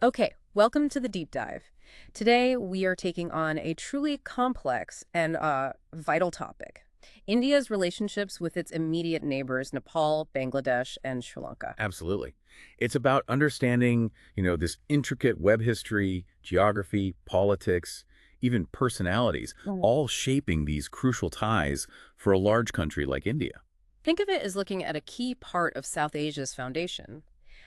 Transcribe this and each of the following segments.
Okay, welcome to the deep dive. Today, we are taking on a truly complex and vital topic: India's relationships with its immediate neighbors, Nepal, Bangladesh, and Sri Lanka. Absolutely. It's about understanding, this intricate web history, geography, politics, even personalities, Mm. all shaping these crucial ties for a large country like India. Think of it as looking at a key part of South Asia's foundation.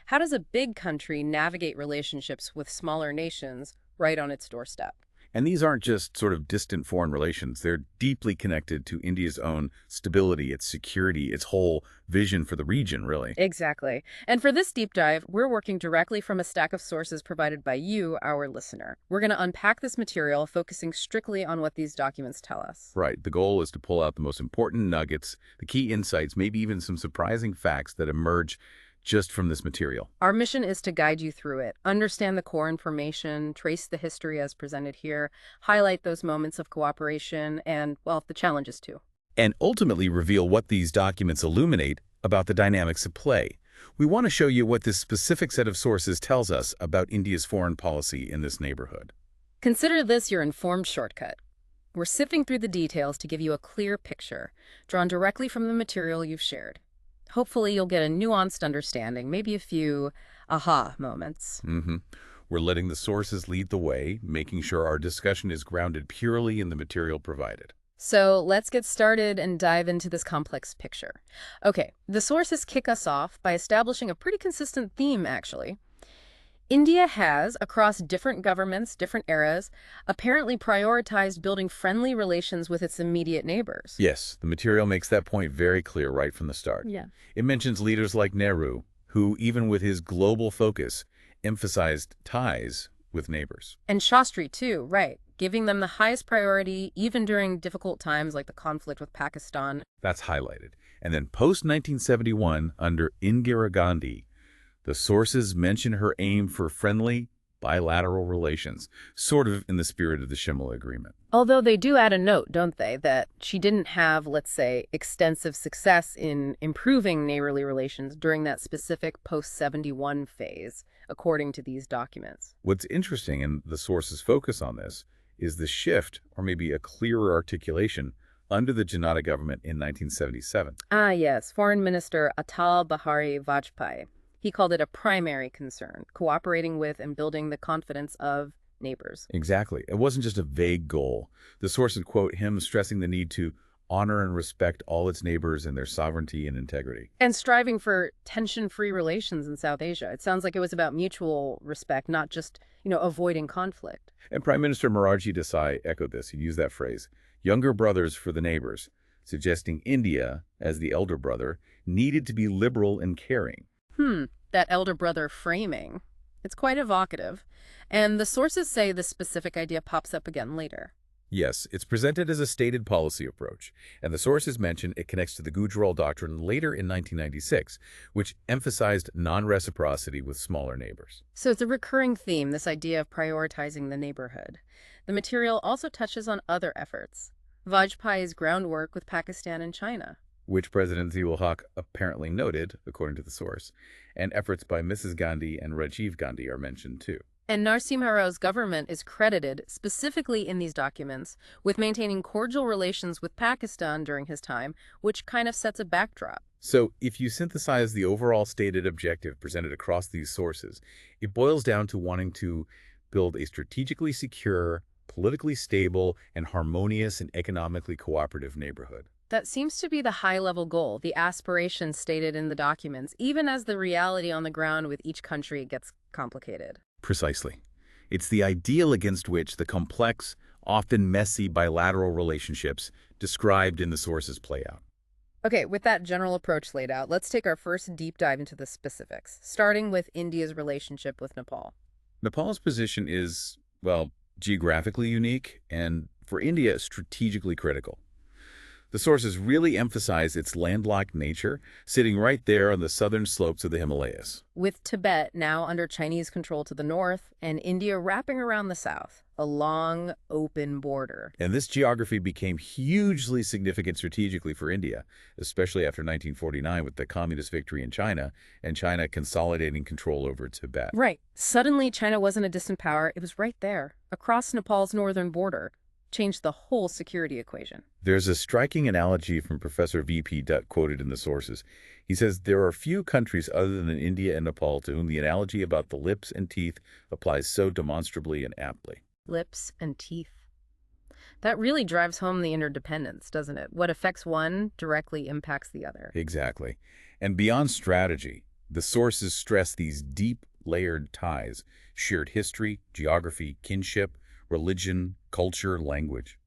How does a big country navigate relationships with smaller nations right on its doorstep? And these aren't just sort of distant foreign relations. They're deeply connected to India's own stability, its security, its whole vision for the region, really. Exactly. And for this deep dive, we're working directly from a stack of sources provided by you, our listener. We're going to unpack this material, focusing strictly on what these documents tell us. Right. The goal is to pull out the most important nuggets, the key insights, maybe even some surprising facts that emerge just from this material. Our mission is to guide you through it, understand the core information, trace the history as presented here, highlight those moments of cooperation, and, well, the challenges too. And ultimately reveal what these documents illuminate about the dynamics at play. We want to show you what this specific set of sources tells us about India's foreign policy in this neighborhood. Consider this your informed shortcut. We're sifting through the details to give you a clear picture, drawn directly from the material you've shared. Hopefully, you'll get a nuanced understanding, maybe a few aha moments. hmm We're letting the sources lead the way, making sure our discussion is grounded purely in the material provided. So let's get started and dive into this complex picture. Okay, the sources kick us off by establishing a pretty consistent theme, actually. India has, across different governments, different eras, apparently prioritized building friendly relations with its immediate neighbors. Yes, the material makes that point very clear right from the start. Yeah. It mentions leaders like Nehru, who, even with his global focus, emphasized ties with neighbors. And Shastri, too, right, giving them the highest priority even during difficult times like the conflict with Pakistan. That's highlighted. And then post-1971, under Indira Gandhi, the sources mention her aim for friendly, bilateral relations, sort of in the spirit of the Shimla Agreement. Although they do add a note, don't they, that she didn't have, let's say, extensive success in improving neighborly relations during that specific post-71 phase, according to these documents. What's interesting, and the sources focus on this, is the shift, or maybe a clearer articulation, under the Janata government in 1977. Ah, yes, Foreign Minister Atal Bihari Vajpayee. He called it a primary concern, cooperating with and building the confidence of neighbors. Exactly. It wasn't just a vague goal. The sources quote him stressing the need to honor and respect all its neighbors and their sovereignty and integrity. And striving for tension-free relations in South Asia. It sounds like it was about mutual respect, not just, avoiding conflict. And Prime Minister Morarji Desai echoed this. He used that phrase, younger brothers for the neighbors, suggesting India, as the elder brother, needed to be liberal and caring. That elder brother framing. It's quite evocative. And the sources say this specific idea pops up again later. Yes, it's presented as a stated policy approach, and the sources mention it connects to the Gujarat Doctrine later in 1996, which emphasized non-reciprocity with smaller neighbors. So it's a recurring theme, this idea of prioritizing the neighborhood. The material also touches on other efforts. Vajpayee's groundwork with Pakistan and China. Which President Zia-ul-Haq apparently noted, according to the source, and efforts by Mrs. Gandhi and Rajiv Gandhi are mentioned too. And Narasimha Rao's government is credited, specifically in these documents, with maintaining cordial relations with Pakistan during his time, which kind of sets a backdrop. So, if you synthesize the overall stated objective presented across these sources, it boils down to wanting to build a strategically secure, politically stable, and harmonious and economically cooperative neighborhood. That seems to be the high-level goal, the aspiration stated in the documents, even as the reality on the ground with each country gets complicated. Precisely. It's the ideal against which the complex, often messy bilateral relationships described in the sources play out. Okay, with that general approach laid out, let's take our first deep dive into the specifics, starting with India's relationship with Nepal. Nepal's position is, well, geographically unique and, for India, strategically critical. The sources really emphasize its landlocked nature, sitting right there on the southern slopes of the Himalayas. With Tibet now under Chinese control to the north and India wrapping around the south, a long, open border. And this geography became hugely significant strategically for India, especially after 1949 with the communist victory in China and China consolidating control over Tibet. Right. Suddenly, China wasn't a distant power. It was right there, across Nepal's northern border. Changed the whole security equation. There's a striking analogy from Professor V.P. Dutt quoted in the sources. He says there are few countries other than India and Nepal to whom the analogy about the lips and teeth applies so demonstrably and aptly. Lips and teeth. That really drives home the interdependence, doesn't it? What affects one directly impacts the other. Exactly. And beyond strategy, the sources stress these deep, layered ties, shared history, geography, kinship, religion, culture, language.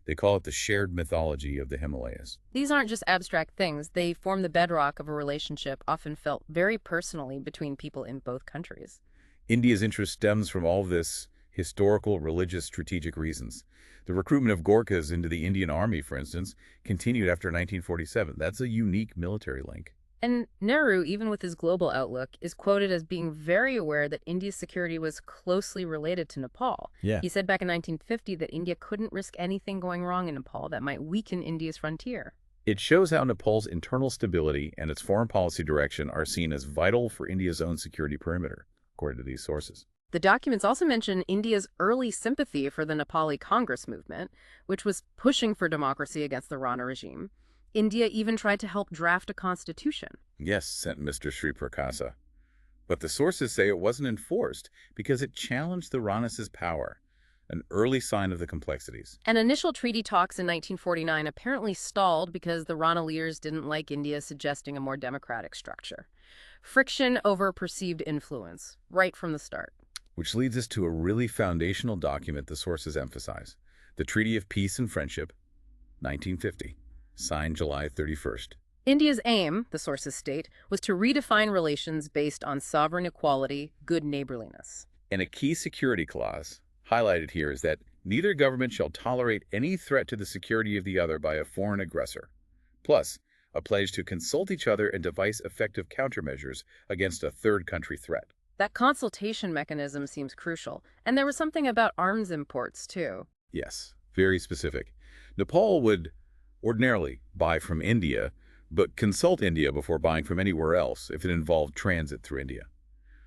They call it the shared mythology of the Himalayas. These aren't just abstract things. They form the bedrock of a relationship often felt very personally between people in both countries. India's interest stems from all this historical, religious, strategic reasons. The recruitment of Gorkhas into the Indian Army, for instance, continued after 1947. That's a unique military link. And Nehru, even with his global outlook, is quoted as being very aware that India's security was closely related to Nepal. Yeah. He said back in 1950 that India couldn't risk anything going wrong in Nepal that might weaken India's frontier. It shows how Nepal's internal stability and its foreign policy direction are seen as vital for India's own security perimeter, according to these sources. The documents also mention India's early sympathy for the Nepali Congress movement, which was pushing for democracy against the Rana regime. India even tried to help draft a constitution. Yes, sent Mr. Sri Prakasa. But the sources say it wasn't enforced because it challenged the Ranas' power, an early sign of the complexities. And initial treaty talks in 1949 apparently stalled because the Rana leaders didn't like India suggesting a more democratic structure. Friction over perceived influence, right from the start. Which leads us to a really foundational document the sources emphasize, the Treaty of Peace and Friendship, 1950. Signed July 31st. India's aim, the sources state, was to redefine relations based on sovereign equality, good neighborliness. And a key security clause highlighted here is that neither government shall tolerate any threat to the security of the other by a foreign aggressor. Plus, a pledge to consult each other and devise effective countermeasures against a third country threat. That consultation mechanism seems crucial, and there was something about arms imports, too. Yes, very specific. Nepal would ordinarily buy from India, but consult India before buying from anywhere else if it involved transit through India.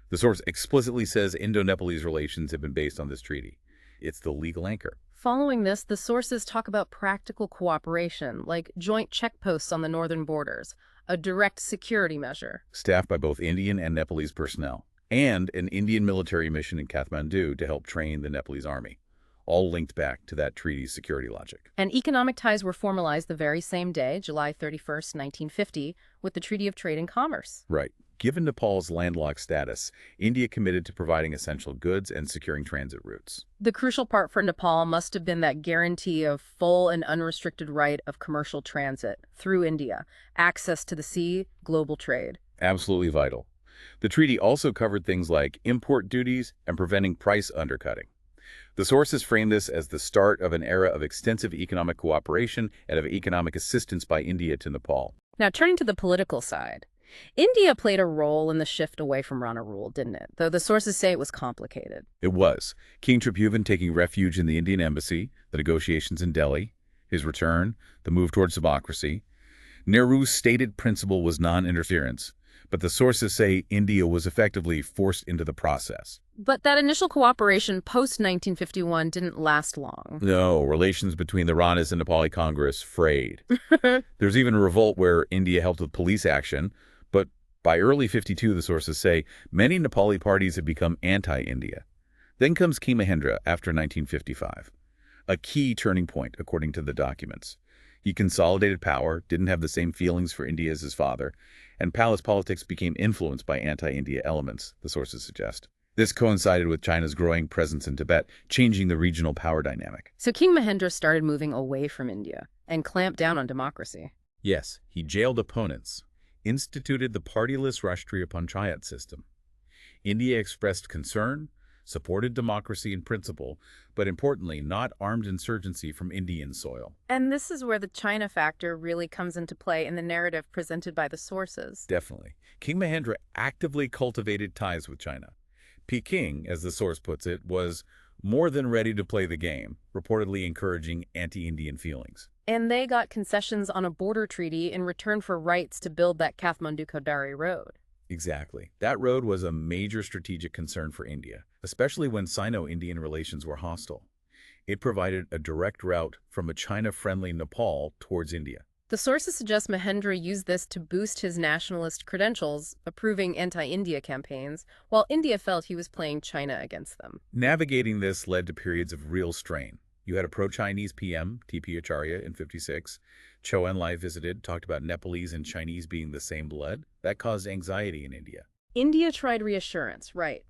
The source explicitly says Indo-Nepalese relations have been based on this treaty. It's the legal anchor. Following this, the sources talk about practical cooperation, like joint checkposts on the northern borders, a direct security measure. Staffed by both Indian and Nepalese personnel, and an Indian military mission in Kathmandu to help train the Nepalese army. All linked back to that treaty's security logic. And economic ties were formalized the very same day, July 31st, 1950, with the Treaty of Trade and Commerce. Right. Given Nepal's landlocked status, India committed to providing essential goods and securing transit routes. The crucial part for Nepal must have been that guarantee of full and unrestricted right of commercial transit through India, access to the sea, global trade. Absolutely vital. The treaty also covered things like import duties and preventing price undercutting. The sources frame this as the start of an era of extensive economic cooperation and of economic assistance by India to Nepal. Now, turning to the political side, India played a role in the shift away from Rana rule, didn't it? Though the sources say it was complicated. It was. King Tribhuvan taking refuge in the Indian embassy, the negotiations in Delhi, his return, the move towards democracy. Nehru's stated principle was non-interference, but the sources say India was effectively forced into the process. But that initial cooperation post-1951 didn't last long. No, relations between the Ranas and Nepali Congress frayed. There's even a revolt where India helped with police action, but by early 52, the sources say, many Nepali parties have become anti-India. Then comes King Mahendra after 1955, a key turning point, according to the documents. He consolidated power, didn't have the same feelings for India as his father, and palace politics became influenced by anti-India elements, the sources suggest. This coincided with China's growing presence in Tibet, changing the regional power dynamic. So King Mahendra started moving away from India and clamped down on democracy. Yes, he jailed opponents, instituted the partyless Rashtriya Panchayat system. India expressed concern, supported democracy in principle, but importantly, not armed insurgency from Indian soil. And this is where the China factor really comes into play in the narrative presented by the sources. Definitely. King Mahendra actively cultivated ties with China. Peking, as the source puts it, was more than ready to play the game, reportedly encouraging anti-Indian feelings. And they got concessions on a border treaty in return for rights to build that Kathmandu-Kodari road. Exactly. That road was a major strategic concern for India, especially when Sino-Indian relations were hostile. It provided a direct route from a China-friendly Nepal towards India. The sources suggest Mahendra used this to boost his nationalist credentials, approving anti-India campaigns, while India felt he was playing China against them. Navigating this led to periods of real strain. You had a pro-Chinese PM, T.P. Acharya, in '56. Chou Enlai visited, talked about Nepalese and Chinese being the same blood. That caused anxiety in India. India tried reassurance, right.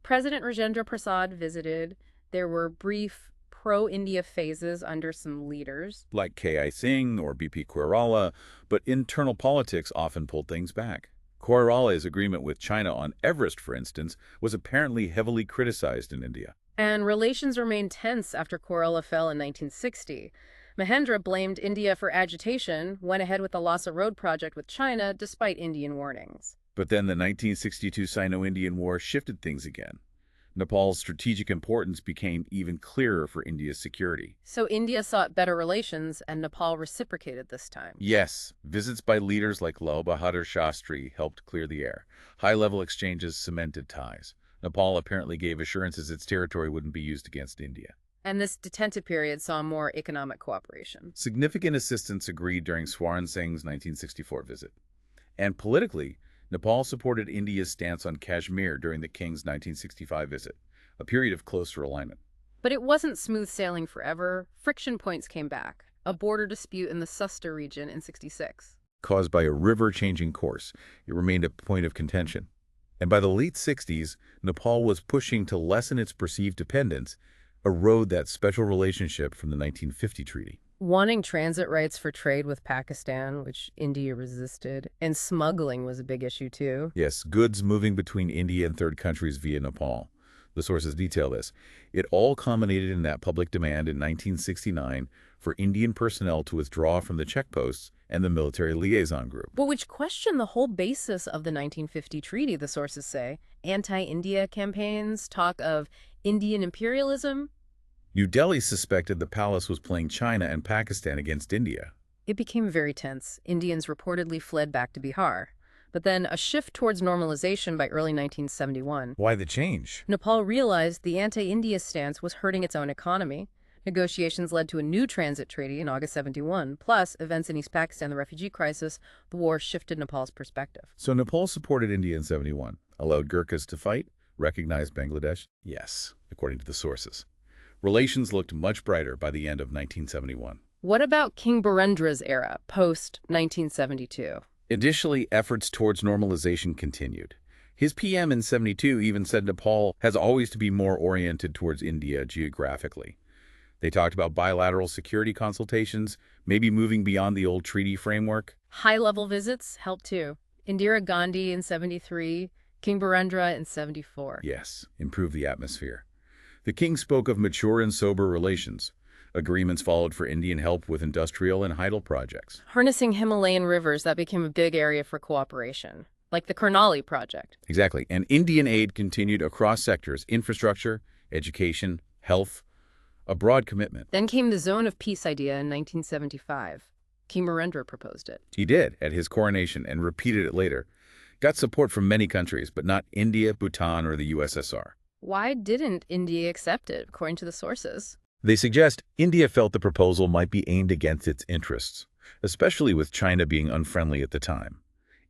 President Rajendra Prasad visited. There were brief pro-India phases under some leaders. Like K.I. Singh or B.P. Koirala, but internal politics often pulled things back. Koirala's agreement with China on Everest, for instance, was apparently heavily criticized in India. And relations remained tense after Koirala fell in 1960. Mahendra blamed India for agitation, went ahead with the Lhasa Road project with China despite Indian warnings. But then the 1962 Sino-Indian War shifted things again. Nepal's strategic importance became even clearer for India's security. So India sought better relations, and Nepal reciprocated this time. Yes, visits by leaders like Lal Bahadur Shastri helped clear the air. High-level exchanges cemented ties. Nepal apparently gave assurances its territory wouldn't be used against India. And this detentive period saw more economic cooperation. Significant assistance agreed during Swaran Singh's 1964 visit. And politically, Nepal supported India's stance on Kashmir during the king's 1965 visit, a period of closer alignment. But it wasn't smooth sailing forever. Friction points came back. A border dispute in the Suster region in '66. Caused by a river changing course, it remained a point of contention. And by the late 60s, Nepal was pushing to lessen its perceived dependence, erode that special relationship from the 1950 treaty. Wanting transit rights for trade with Pakistan, which India resisted, and smuggling was a big issue too. Yes, goods moving between India and third countries via Nepal. The sources detail this. It all culminated in that public demand in 1969 for Indian personnel to withdraw from the checkposts and the military liaison group. But which questioned the whole basis of the 1950 treaty, the sources say. Anti-India campaigns, talk of Indian imperialism. New Delhi suspected the palace was playing China and Pakistan against India. It became very tense. Indians reportedly fled back to Bihar. But then a shift towards normalization by early 1971. Why the change? Nepal realized the anti-India stance was hurting its own economy. Negotiations led to a new transit treaty in August '71, plus events in East Pakistan, the refugee crisis. The war shifted Nepal's perspective. So Nepal supported India in '71, allowed Gurkhas to fight, recognized Bangladesh? Yes, according to the sources. Relations looked much brighter by the end of 1971. What about King Birendra's era, post-1972? Initially, efforts towards normalization continued. His PM in '72 even said Nepal has always to be more oriented towards India geographically. They talked about bilateral security consultations, maybe moving beyond the old treaty framework. High-level visits helped too. Indira Gandhi in '73, King Birendra in '74. Yes, improve the atmosphere. The king spoke of mature and sober relations. Agreements followed for Indian help with industrial and hydel projects. Harnessing Himalayan rivers, that became a big area for cooperation, like the Karnali project. Exactly. And Indian aid continued across sectors, infrastructure, education, health, a broad commitment. Then came the Zone of Peace idea in 1975. King Birendra proposed it. He did at his coronation and repeated it later. Got support from many countries, but not India, Bhutan, or the USSR. Why didn't India accept it, according to the sources? They suggest India felt the proposal might be aimed against its interests, especially with China being unfriendly at the time.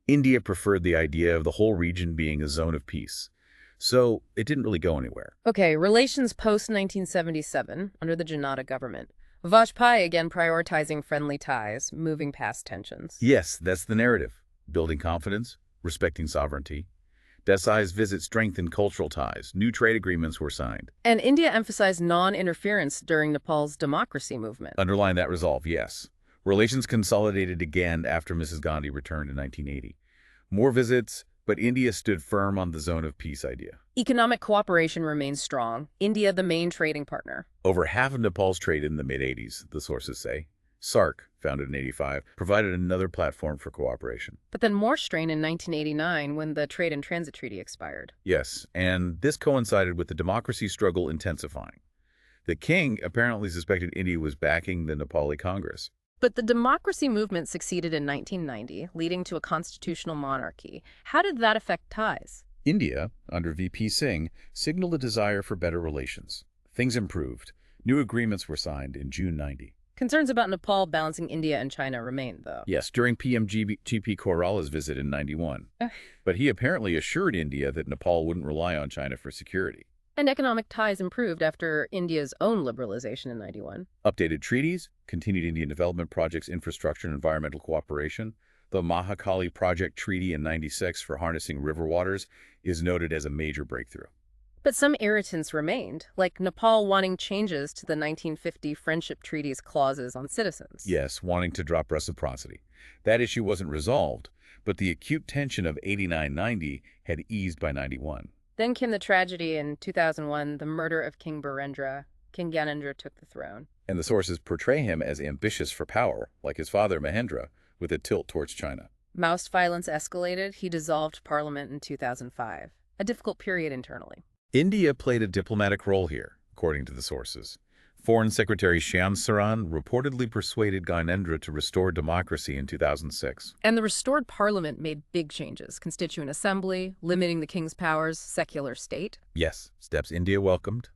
India preferred the idea of the whole region being a zone of peace. So it didn't really go anywhere. Okay, relations post-1977, under the Janata government. Vajpayee again prioritizing friendly ties, moving past tensions. Yes, that's the narrative. Building confidence, respecting sovereignty. Desai's visit strengthened cultural ties. New trade agreements were signed. And India emphasized non-interference during Nepal's democracy movement. Underline that resolve, yes. Relations consolidated again after Mrs. Gandhi returned in 1980. More visits, But India stood firm on the zone of peace idea. Economic cooperation remains strong. India, the main trading partner. Over half of Nepal's trade in the mid-80s, the sources say. SAARC, founded in 85, provided another platform for cooperation. But then more strain in 1989 when the Trade and Transit Treaty expired. Yes, and this coincided with the democracy struggle intensifying. The king apparently suspected India was backing the Nepali Congress. But the democracy movement succeeded in 1990, leading to a constitutional monarchy. How did that affect ties? India, under VP Singh, signaled a desire for better relations. Things improved. New agreements were signed in June 90. Concerns about Nepal balancing India and China remained, though. Yes, during GP Koirala's visit in 91. But he apparently assured India that Nepal wouldn't rely on China for security. And economic ties improved after India's own liberalization in 91. Updated treaties, continued Indian development projects, infrastructure and environmental cooperation. The Mahakali Project Treaty in 96 for harnessing river waters is noted as a major breakthrough. But some irritants remained, like Nepal wanting changes to the 1950 Friendship Treaty's clauses on citizens. Yes, wanting to drop reciprocity. That issue wasn't resolved, but the acute tension of 89-90 had eased by 91. Then came the tragedy in 2001, the murder of King Birendra. King Gyanendra took the throne. And the sources portray him as ambitious for power, like his father Mahendra, with a tilt towards China. Maoist violence escalated. He dissolved parliament in 2005. A difficult period internally. India played a diplomatic role here, according to the sources. Foreign Secretary Shyam Saran reportedly persuaded Gyanendra to restore democracy in 2006. And the restored parliament made big changes. Constituent assembly, limiting the king's powers, secular state. Yes, steps India welcomed.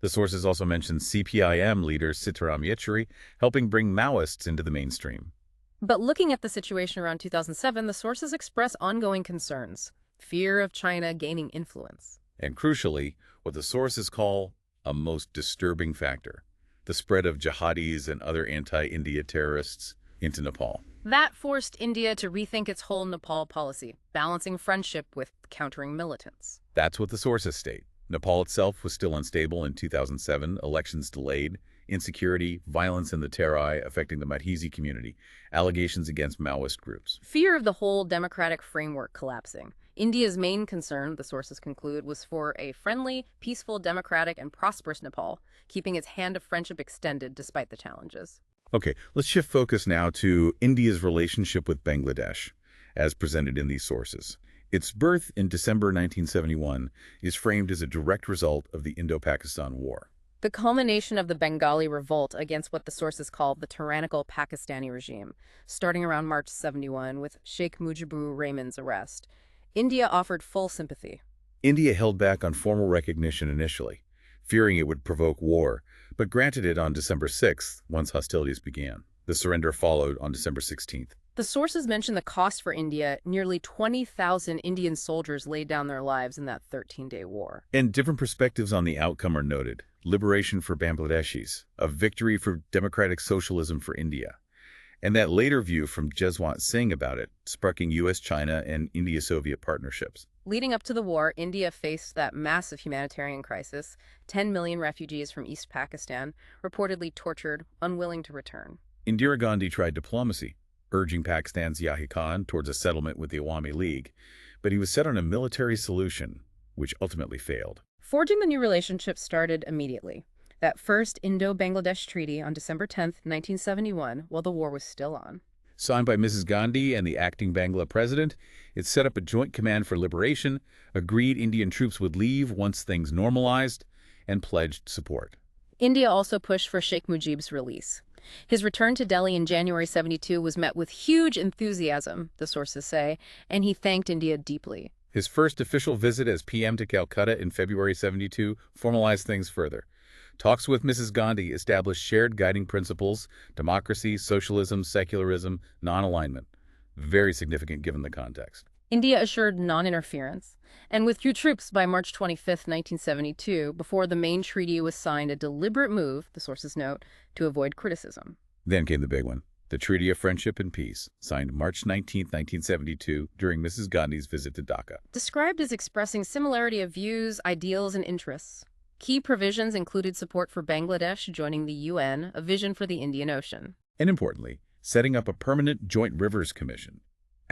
The sources also mentioned CPIM leader Sitaram Yechuri helping bring Maoists into the mainstream. But looking at the situation around 2007, the sources express ongoing concerns. Fear of China gaining influence. And crucially, what the sources call a most disturbing factor, the spread of jihadis and other anti-India terrorists into Nepal. That forced India to rethink its whole Nepal policy, balancing friendship with countering militants. That's what the sources state. Nepal itself was still unstable in 2007, elections delayed, insecurity, violence in the Terai affecting the Madhesi community, allegations against Maoist groups. Fear of the whole democratic framework collapsing. India's main concern, the sources conclude, was for a friendly, peaceful, democratic, and prosperous Nepal, keeping its hand of friendship extended despite the challenges. Okay, let's shift focus now to India's relationship with Bangladesh, as presented in these sources. Its birth in December 1971 is framed as a direct result of the Indo-Pakistan War. The culmination of the Bengali revolt against what the sources call the tyrannical Pakistani regime, starting around March 71 with Sheikh Mujibur Rahman's arrest. India offered full sympathy. India held back on formal recognition initially, fearing it would provoke war, but granted it on December 6th once hostilities began. The surrender followed on December 16th. The sources mention the cost for India. Nearly 20,000 Indian soldiers laid down their lives in that 13-day war. And different perspectives on the outcome are noted. Liberation for Bangladeshis, a victory for democratic socialism for India. And that later view from Jeswant Singh about it, sparking U.S.-China and India-Soviet partnerships. Leading up to the war, India faced that massive humanitarian crisis, 10 million refugees from East Pakistan, reportedly tortured, unwilling to return. Indira Gandhi tried diplomacy, urging Pakistan's Yahya Khan towards a settlement with the Awami League, but he was set on a military solution, which ultimately failed. Forging the new relationship started immediately. That first Indo-Bangladesh Treaty on December 10, 1971, while the war was still on. Signed by Mrs. Gandhi and the acting Bangla president, it set up a joint command for liberation, agreed Indian troops would leave once things normalized, and pledged support. India also pushed for Sheikh Mujib's release. His return to Delhi in January 72 was met with huge enthusiasm, the sources say, and he thanked India deeply. His first official visit as PM to Calcutta in February 72 formalized things further. Talks with Mrs. Gandhi established shared guiding principles: democracy, socialism, secularism, non-alignment. Very significant given the context. India assured non-interference and withdrew troops by March 25, 1972, before the main treaty was signed, a deliberate move, the sources note, to avoid criticism. Then came the big one, the Treaty of Friendship and Peace, signed March 19, 1972, during Mrs. Gandhi's visit to Dhaka. Described as expressing similarity of views, ideals, and interests. Key provisions included support for Bangladesh joining the UN, a vision for the Indian Ocean. And importantly, setting up a permanent Joint Rivers Commission.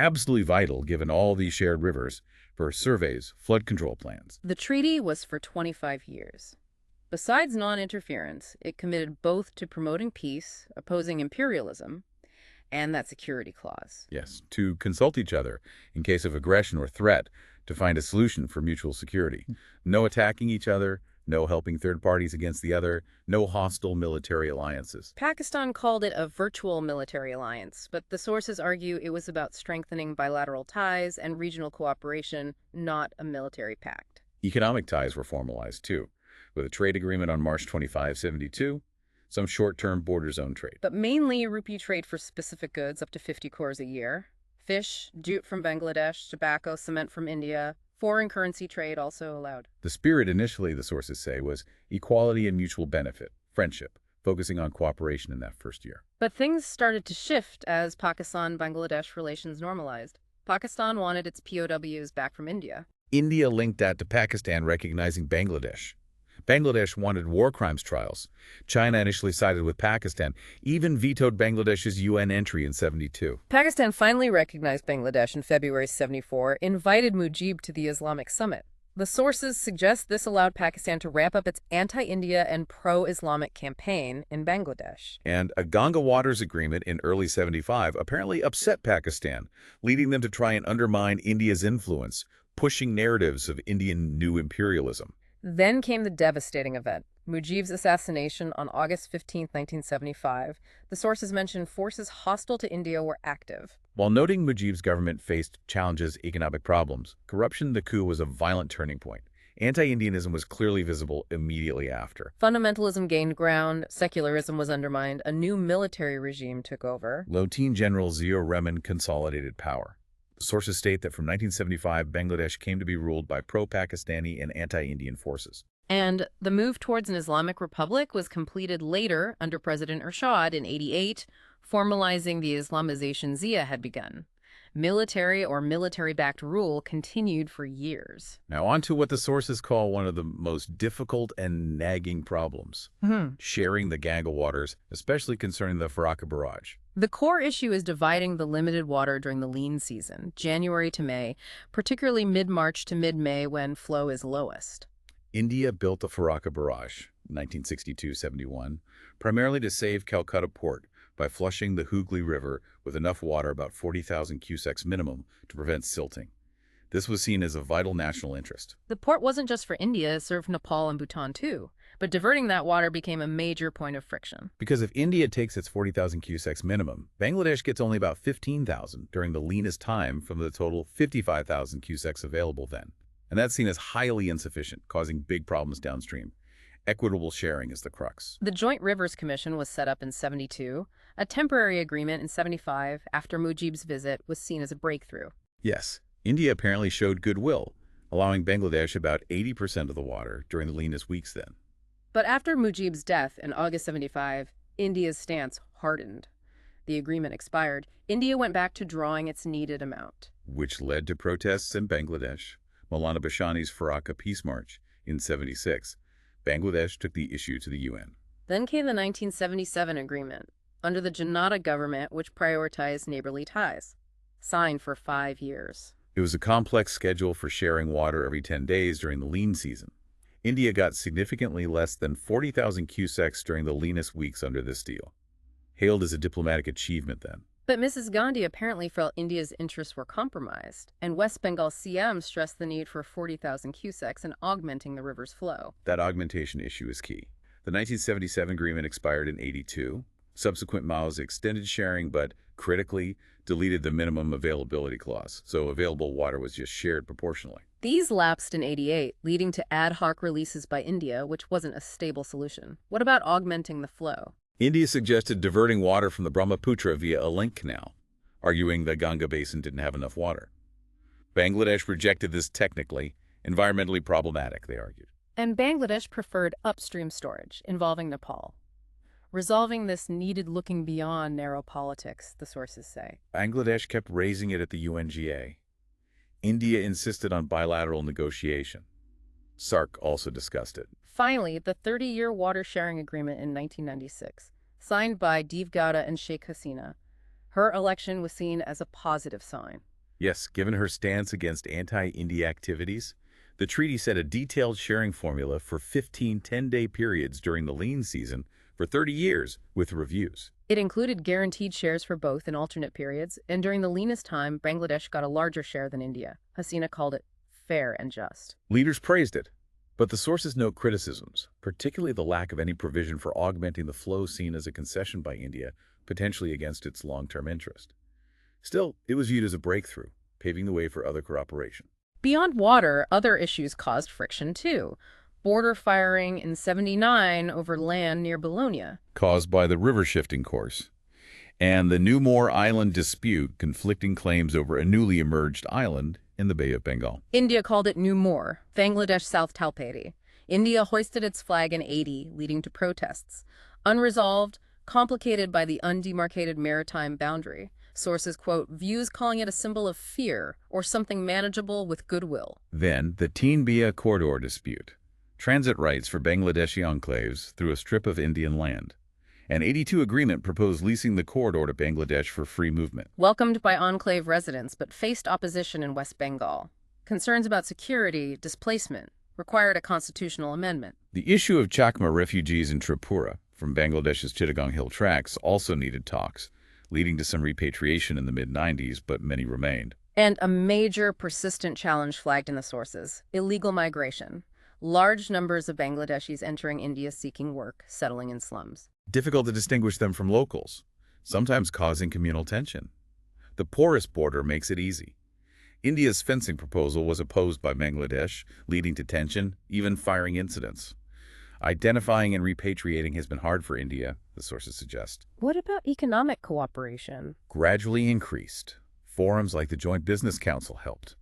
Absolutely vital given all these shared rivers for surveys, flood control plans. The treaty was for 25 years. Besides non-interference, it committed both to promoting peace, opposing imperialism, and that security clause. Yes, to consult each other in case of aggression or threat to find a solution for mutual security. No attacking each other, no helping third parties against the other, no hostile military alliances. Pakistan called it a virtual military alliance, but the sources argue it was about strengthening bilateral ties and regional cooperation, not a military pact. Economic ties were formalized too, with a trade agreement on March 25, 1972, some short-term border zone trade. But mainly rupee trade for specific goods up to 50 crores a year. Fish, jute from Bangladesh, tobacco, cement from India. Foreign currency trade also allowed. The spirit initially, the sources say, was equality and mutual benefit, friendship, focusing on cooperation in that first year. But things started to shift as Pakistan-Bangladesh relations normalized. Pakistan wanted its POWs back from India. India linked that to Pakistan recognizing Bangladesh. Bangladesh wanted war crimes trials. China initially sided with Pakistan, even vetoed Bangladesh's UN entry in 72. Pakistan finally recognized Bangladesh in February 74, invited Mujib to the Islamic summit. The sources suggest this allowed Pakistan to ramp up its anti-India and pro-Islamic campaign in Bangladesh. And a Ganga Waters agreement in early 75 apparently upset Pakistan, leading them to try and undermine India's influence, pushing narratives of Indian new imperialism. Then came the devastating event, Mujib's assassination on August 15, 1975. The sources mention forces hostile to India were active. While noting Mujib's government faced challenges, economic problems, corruption, the coup was a violent turning point. Anti-Indianism was clearly visible immediately after. Fundamentalism gained ground, secularism was undermined, a new military regime took over. Lieutenant General Zia Rehman consolidated power. Sources state that from 1975, Bangladesh came to be ruled by pro-Pakistani and anti-Indian forces. And the move towards an Islamic republic was completed later under President Ershad in '88, formalizing the Islamization Zia had begun. Military or military-backed rule continued for years. Now on to what the sources call one of the most difficult and nagging problems, sharing the Ganga waters, especially concerning the Farakka barrage. The core issue is dividing the limited water during the lean season, January to May, particularly mid-March to mid-May when flow is lowest. India built the Farakka barrage, 1962-71, primarily to save Calcutta port by flushing the Hooghly River with enough water, about 40,000 cusecs minimum, to prevent silting. This was seen as a vital national interest. The port wasn't just for India, it served Nepal and Bhutan too, but diverting that water became a major point of friction. Because if India takes its 40,000 cusecs minimum, Bangladesh gets only about 15,000 during the leanest time from the total 55,000 cusecs available then. And that's seen as highly insufficient, causing big problems downstream. Equitable sharing is the crux. The Joint Rivers Commission was set up in '72. A temporary agreement in '75, after Mujib's visit, was seen as a breakthrough. Yes, India apparently showed goodwill, allowing Bangladesh about 80% of the water during the leanest weeks then. But after Mujib's death in August '75, India's stance hardened. The agreement expired. India went back to drawing its needed amount, Which led to protests in Bangladesh. Maulana Bashani's Farakka Peace March in '76. Bangladesh took the issue to the UN. Then came the 1977 agreement, under the Janata government, which prioritized neighborly ties, signed for 5 years. It was a complex schedule for sharing water every 10 days during the lean season. India got significantly less than 40,000 cusecs during the leanest weeks under this deal. Hailed as a diplomatic achievement then. But Mrs. Gandhi apparently felt India's interests were compromised, and West Bengal CM stressed the need for 40,000 cusecs and augmenting the river's flow. That augmentation issue is key. The 1977 agreement expired in '82. Subsequent Mao's extended sharing, but critically deleted the minimum availability clause, so available water was just shared proportionally. These lapsed in '88, leading to ad hoc releases by India, which wasn't a stable solution. What about augmenting the flow? India suggested diverting water from the Brahmaputra via a link canal, arguing the Ganga basin didn't have enough water. Bangladesh rejected this technically, environmentally problematic, they argued. And Bangladesh preferred upstream storage, involving Nepal. Resolving this needed looking beyond narrow politics, the sources say. Bangladesh kept raising it at the UNGA. India insisted on bilateral negotiation. SAARC also discussed it. Finally, the 30-year water sharing agreement in 1996, signed by Dev Gowda and Sheikh Hasina. Her election was seen as a positive sign. Yes, given her stance against anti-India activities, the treaty set a detailed sharing formula for 15 10-day periods during the lean season for 30 years with reviews. It included guaranteed shares for both in alternate periods, and during the leanest time, Bangladesh got a larger share than India. Hasina called it fair and just. Leaders praised it, but the sources note criticisms, particularly the lack of any provision for augmenting the flow seen as a concession by India, potentially against its long-term interest. Still, it was viewed as a breakthrough, paving the way for other cooperation. Beyond water, other issues caused friction too. Border firing in '79 over land near Bologna. Caused by the river shifting course, and the Newmore Island dispute, conflicting claims over a newly emerged island in the Bay of Bengal. India called it New Moor, Bangladesh South Talpedi. India hoisted its flag in '80, leading to protests. Unresolved, complicated by the undemarcated maritime boundary. Sources quote views calling it a symbol of fear or something manageable with goodwill. Then, the Teen-Bia corridor dispute. Transit rights for Bangladeshi enclaves through a strip of Indian land. An '82 agreement proposed leasing the corridor to Bangladesh for free movement. Welcomed by enclave residents but faced opposition in West Bengal. Concerns about security, displacement, required a constitutional amendment. The issue of Chakma refugees in Tripura from Bangladesh's Chittagong Hill tracts also needed talks, leading to some repatriation in the mid-90s, but many remained. And a major persistent challenge flagged in the sources, illegal migration. Large numbers of Bangladeshis entering India seeking work, settling in slums. Difficult to distinguish them from locals, sometimes causing communal tension. The porous border makes it easy. India's fencing proposal was opposed by Bangladesh, leading to tension, even firing incidents. Identifying and repatriating has been hard for India, the sources suggest. What about economic cooperation? Gradually increased. Forums like the Joint Business Council helped.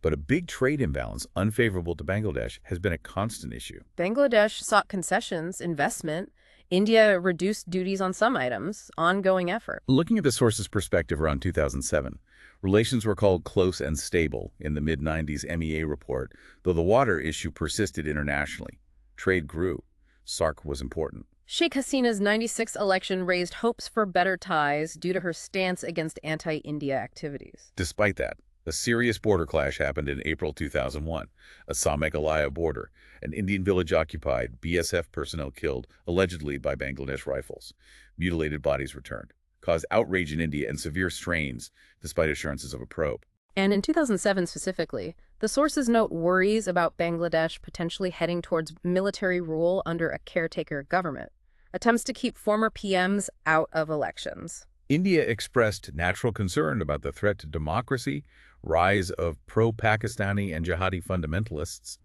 But a big trade imbalance unfavorable to Bangladesh has been a constant issue. Bangladesh sought concessions, investment. India reduced duties on some items, ongoing effort. Looking at the source's perspective around 2007, relations were called close and stable in the mid-90s MEA report, though the water issue persisted internationally. Trade grew. SAARC was important. Sheikh Hasina's '96 election raised hopes for better ties due to her stance against anti-India activities. Despite that, a serious border clash happened in April 2001. A Meghalaya border, an Indian village occupied, BSF personnel killed, allegedly by Bangladesh rifles. Mutilated bodies returned. Caused outrage in India and severe strains, despite assurances of a probe. And in 2007 specifically, the sources note worries about Bangladesh potentially heading towards military rule under a caretaker government, attempts to keep former PMs out of elections. India expressed natural concern about the threat to democracy, rise of pro-Pakistani and jihadi fundamentalists,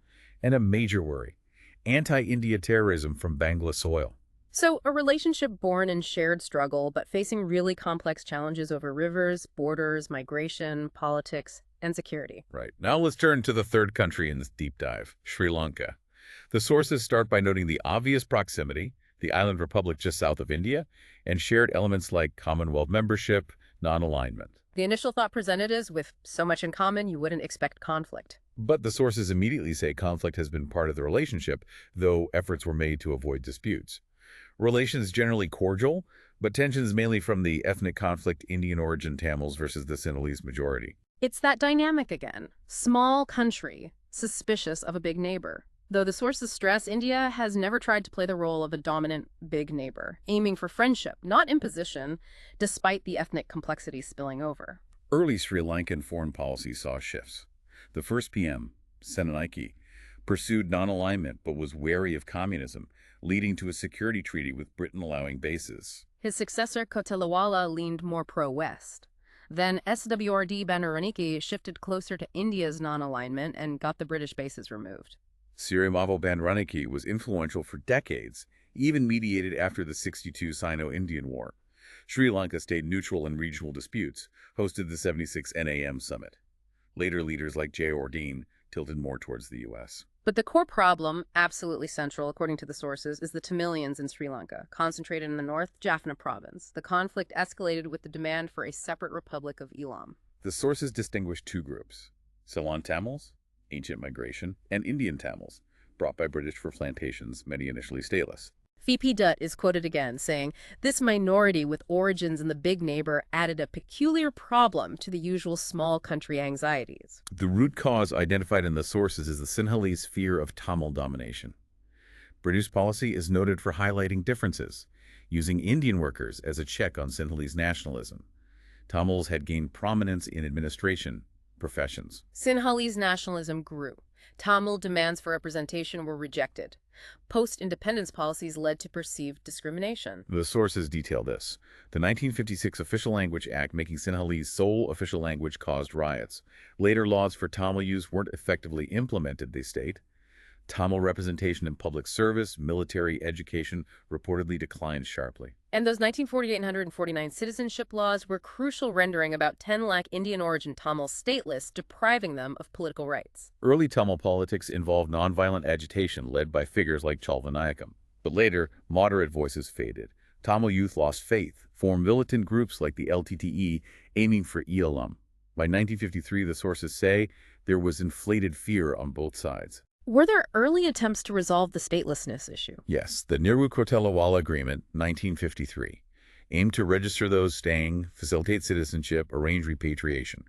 and a major worry, anti-India terrorism from Bangla soil. So a relationship born in shared struggle, but facing really complex challenges over rivers, borders, migration, politics, and security. Right. Now let's turn to the third country in this deep dive, Sri Lanka. The sources start by noting the obvious proximity, the island republic just south of India, and shared elements like Commonwealth membership, non-alignment. The initial thought presented is, with so much in common, you wouldn't expect conflict. But the sources immediately say conflict has been part of the relationship, though efforts were made to avoid disputes. Relations generally cordial, but tensions mainly from the ethnic conflict Indian origin Tamils versus the Sinhalese majority. It's that dynamic again. Small country, suspicious of a big neighbor. Though the sources stress India has never tried to play the role of a dominant big neighbor, aiming for friendship, not imposition, despite the ethnic complexities spilling over. Early Sri Lankan foreign policy saw shifts. The first PM, Senanayake, pursued non-alignment but was wary of communism, leading to a security treaty with Britain allowing bases. His successor, Kotelawala, leaned more pro-West. Then SWRD Bandaranaike shifted closer to India's non-alignment and got the British bases removed. Sirimavo Bandaranaike was influential for decades, even mediated after the '62 Sino-Indian War. Sri Lanka stayed neutral in regional disputes, hosted the '76 NAM summit. Later leaders like Jayawardene tilted more towards the U.S. But the core problem, absolutely central according to the sources, is the Tamilians in Sri Lanka, concentrated in the north Jaffna province. The conflict escalated with the demand for a separate republic of Elam. The sources distinguish two groups, Ceylon Tamils, ancient migration, and Indian Tamils, brought by British for plantations, many initially stateless. VP Dutt is quoted again, saying, "This minority with origins in the big neighbor added a peculiar problem to the usual small country anxieties." The root cause identified in the sources is the Sinhalese fear of Tamil domination. British policy is noted for highlighting differences, using Indian workers as a check on Sinhalese nationalism. Tamils had gained prominence in administration professions. Sinhalese nationalism grew. Tamil demands for representation were rejected. Post-independence policies led to perceived discrimination. The sources detail this. The 1956 Official Language Act making Sinhalese sole official language caused riots. Later laws for Tamil use weren't effectively implemented, they state. Tamil representation in public service, military, education reportedly declined sharply. And those 1948 and 149 citizenship laws were crucial, rendering about 10 lakh Indian origin Tamils stateless, depriving them of political rights. Early Tamil politics involved nonviolent agitation led by figures like Chalvanayakam. But later, moderate voices faded. Tamil youth lost faith, formed militant groups like the LTTE, aiming for ELM. By 1953, the sources say, there was inflated fear on both sides. Were there early attempts to resolve the statelessness issue? Yes, the Nehru-Kotelawala Agreement, 1953, aimed to register those staying, facilitate citizenship, arrange repatriation.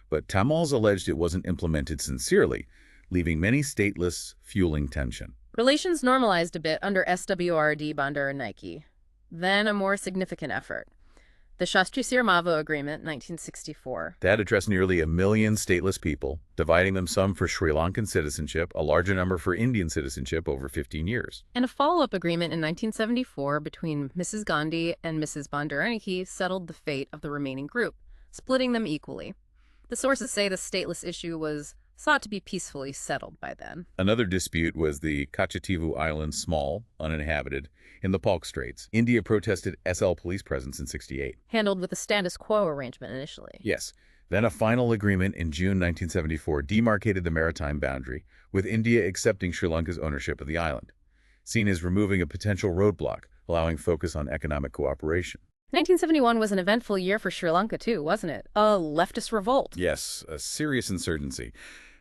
But Tamils alleged it wasn't implemented sincerely, leaving many stateless, fueling tension. Relations normalized a bit under SWRD Bandaranaike. Then a more significant effort. The Shastri Sirmavo Agreement, 1964. That addressed nearly 1 million stateless people, dividing them some for Sri Lankan citizenship, a larger number for Indian citizenship over 15 years. And a follow-up agreement in 1974 between Mrs. Gandhi and Mrs. Bandaranaike settled the fate of the remaining group, splitting them equally. The sources say the stateless issue was sought to be peacefully settled by then. Another dispute was the Kachativu Islands, small, uninhabited, in the Palk Straits. India protested SL police presence in '68. Handled with a status quo arrangement initially. Yes. Then a final agreement in June 1974 demarcated the maritime boundary, with India accepting Sri Lanka's ownership of the island, seen as removing a potential roadblock, allowing focus on economic cooperation. 1971 was an eventful year for Sri Lanka too, wasn't it? A leftist revolt. Yes, a serious insurgency.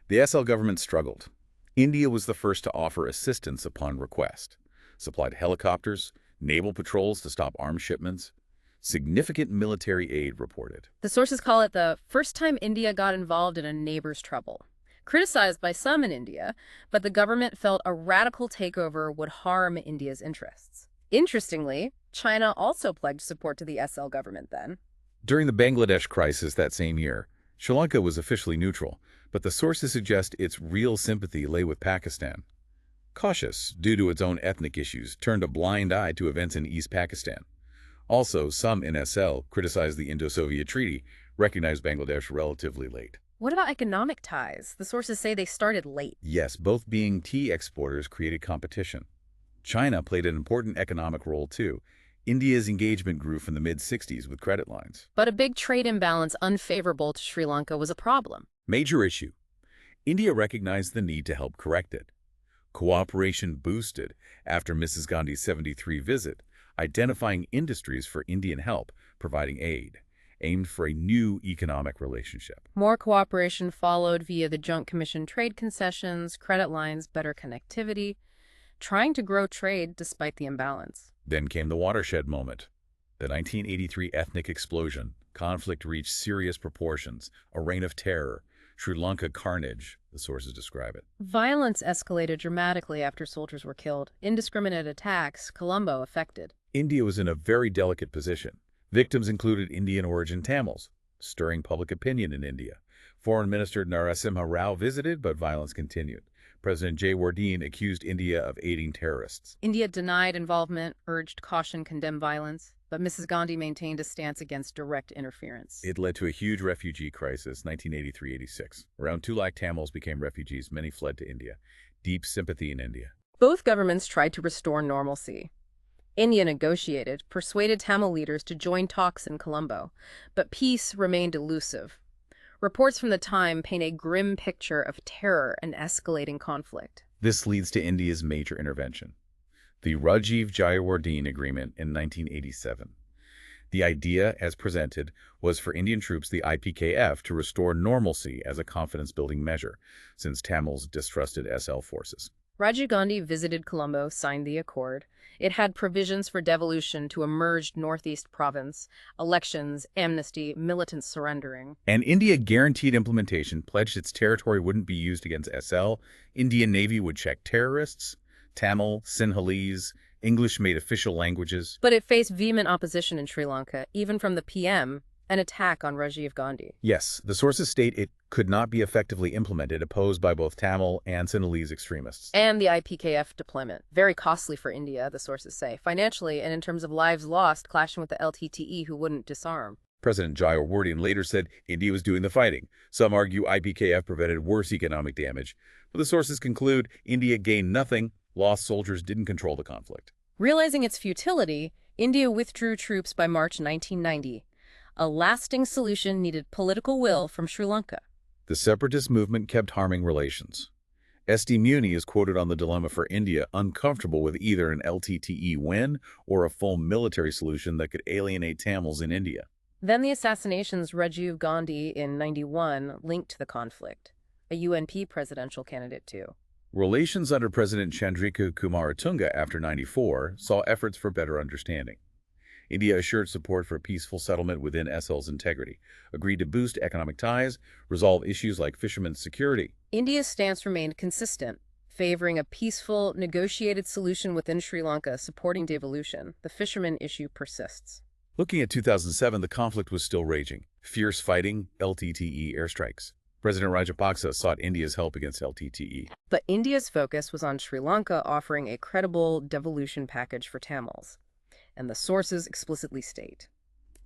The SL government struggled. India was the first to offer assistance upon request. Supplied helicopters, naval patrols to stop arms shipments. Significant military aid reported. The sources call it the first time India got involved in a neighbor's trouble. Criticized by some in India, but the government felt a radical takeover would harm India's interests. Interestingly, China also pledged support to the SL government then. During the Bangladesh crisis that same year, Sri Lanka was officially neutral, but the sources suggest its real sympathy lay with Pakistan. Cautious, due to its own ethnic issues, turned a blind eye to events in East Pakistan. Also, some in SL criticized the Indo-Soviet Treaty, recognized Bangladesh relatively late. What about economic ties? The sources say they started late. Yes, both being tea exporters created competition. China played an important economic role too. India's engagement grew from the mid-60s with credit lines. But a big trade imbalance unfavorable to Sri Lanka was a problem. Major issue. India recognized the need to help correct it. Cooperation boosted after Mrs. Gandhi's '73 visit, identifying industries for Indian help, providing aid, aimed for a new economic relationship. More cooperation followed via the Joint Commission trade concessions, credit lines, better connectivity, trying to grow trade despite the imbalance. Then came the watershed moment. The 1983 ethnic explosion. Conflict reached serious proportions, a reign of terror, Sri Lanka carnage, the sources describe it. Violence escalated dramatically after soldiers were killed. Indiscriminate attacks, Colombo affected. India was in a very delicate position. Victims included Indian origin Tamils, stirring public opinion in India. Foreign Minister Narasimha Rao visited, but violence continued. President Jayewardene accused India of aiding terrorists. India denied involvement, urged caution, condemned violence, but Mrs. Gandhi maintained a stance against direct interference. It led to a huge refugee crisis, 1983-86. Around 2 lakh Tamils became refugees, many fled to India. Deep sympathy in India. Both governments tried to restore normalcy. India negotiated, persuaded Tamil leaders to join talks in Colombo, but peace remained elusive. Reports from the time paint a grim picture of terror and escalating conflict. This leads to India's major intervention, the Rajiv Jayewardene Agreement in 1987. The idea, as presented, was for Indian troops, the IPKF, to restore normalcy as a confidence-building measure, since Tamils distrusted SL forces. Rajiv Gandhi visited Colombo, signed the accord. It had provisions for devolution to a merged northeast province, elections, amnesty, militant surrendering. And India guaranteed implementation, pledged its territory wouldn't be used against SL, Indian Navy would check terrorists, Tamil, Sinhalese, English made official languages. But it faced vehement opposition in Sri Lanka, even from the PM, an attack on Rajiv Gandhi. Yes, the sources state it could not be effectively implemented, opposed by both Tamil and Sinhalese extremists. And the IPKF deployment. Very costly for India, the sources say, financially and in terms of lives lost, clashing with the LTTE who wouldn't disarm. President Jayawardian later said India was doing the fighting. Some argue IPKF prevented worse economic damage. But the sources conclude India gained nothing, lost soldiers didn't control the conflict. Realizing its futility, India withdrew troops by March 1990. A lasting solution needed political will from Sri Lanka. The separatist movement kept harming relations. S.D. Muni is quoted on the dilemma for India, uncomfortable with either an LTTE win or a full military solution that could alienate Tamils in India. Then the assassinations Rajiv Gandhi in '91 linked to the conflict, a UNP presidential candidate too. Relations under President Chandrika Kumaratunga after '94 saw efforts for better understanding. India assured support for a peaceful settlement within SL's integrity, agreed to boost economic ties, resolve issues like fishermen's security. India's stance remained consistent, favoring a peaceful, negotiated solution within Sri Lanka, supporting devolution. The fishermen issue persists. Looking at 2007, the conflict was still raging. Fierce fighting, LTTE airstrikes. President Rajapaksa sought India's help against LTTE. But India's focus was on Sri Lanka offering a credible devolution package for Tamils. And the sources explicitly state,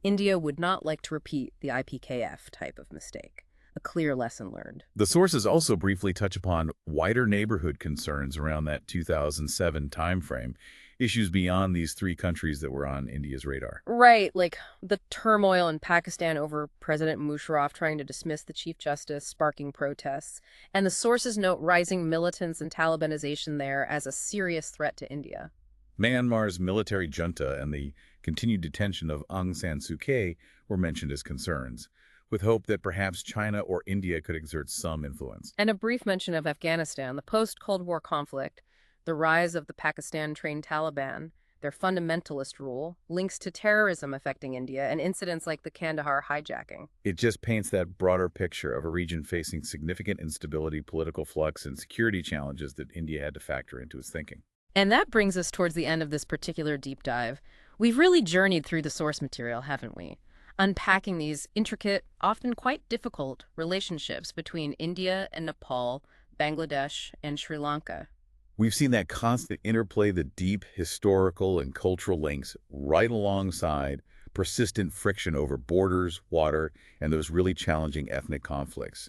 India would not like to repeat the IPKF type of mistake. A clear lesson learned. The sources also briefly touch upon wider neighborhood concerns around that 2007 timeframe, issues beyond these three countries that were on India's radar. Right, like the turmoil in Pakistan over President Musharraf trying to dismiss the Chief Justice, sparking protests. And the sources note rising militants and Talibanization there as a serious threat to India. Myanmar's military junta and the continued detention of Aung San Suu Kyi were mentioned as concerns, with hope that perhaps China or India could exert some influence. And a brief mention of Afghanistan, the post-Cold War conflict, the rise of the Pakistan-trained Taliban, their fundamentalist rule, links to terrorism affecting India, and incidents like the Kandahar hijacking. It just paints that broader picture of a region facing significant instability, political flux, and security challenges that India had to factor into its thinking. And that brings us towards the end of this particular deep dive. We've really journeyed through the source material, haven't we? Unpacking these intricate, often quite difficult relationships between India and Nepal, Bangladesh, and Sri Lanka. We've seen that constant interplay, the deep historical and cultural links, right alongside persistent friction over borders, water, and those really challenging ethnic conflicts,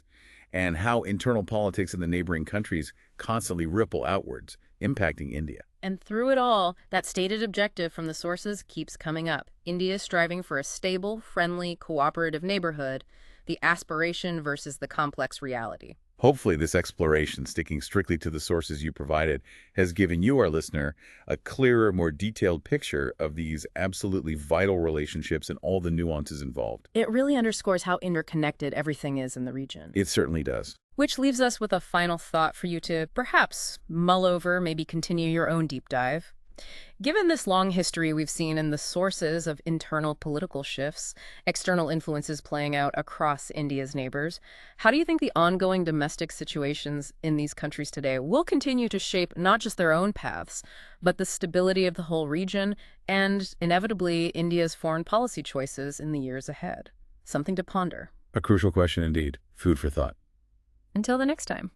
and how internal politics in the neighboring countries constantly ripple outwards, impacting India. And through it all, that stated objective from the sources keeps coming up. India is striving for a stable, friendly, cooperative neighborhood, the aspiration versus the complex reality. Hopefully, this exploration, sticking strictly to the sources you provided, has given you, our listener, a clearer, more detailed picture of these absolutely vital relationships and all the nuances involved. It really underscores how interconnected everything is in the region. It certainly does. Which leaves us with a final thought for you to perhaps mull over, maybe continue your own deep dive. Given this long history we've seen in the sources of internal political shifts, external influences playing out across India's neighbors, how do you think the ongoing domestic situations in these countries today will continue to shape not just their own paths, but the stability of the whole region and, inevitably, India's foreign policy choices in the years ahead? Something to ponder. A crucial question indeed. Food for thought. Until the next time.